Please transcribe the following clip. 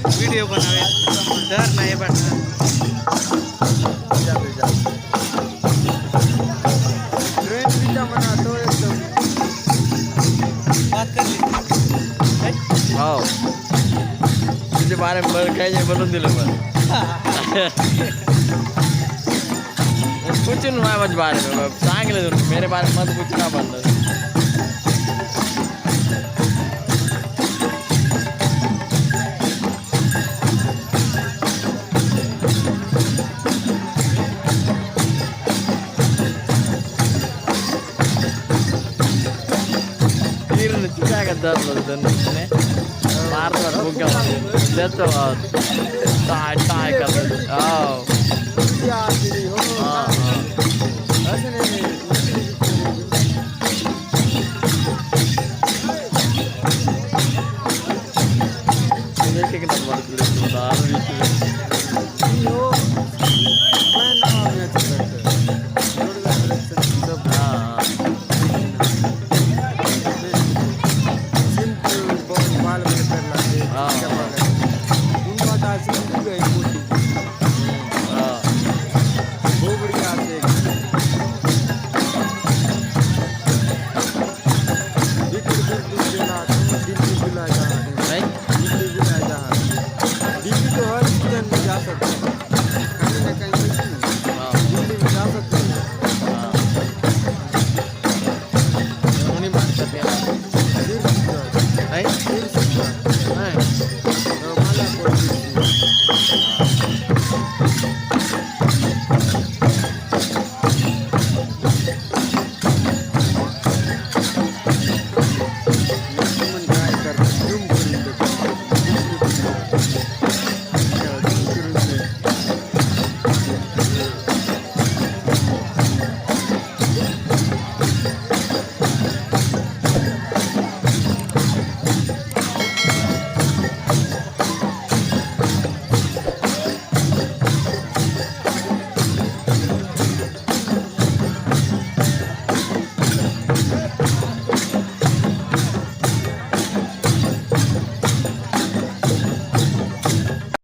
Video बनावे तर नाही बनणार. बात कर ली. हो तुझे बारे में काय नाही बनवून दिलं पण कुछ नहीं मुझे बारे में चांगले मेरे बारे में मत कुछ ना बनना. काय करतात मारतात बुक्या त्याचं टाय टाय करतात. उनका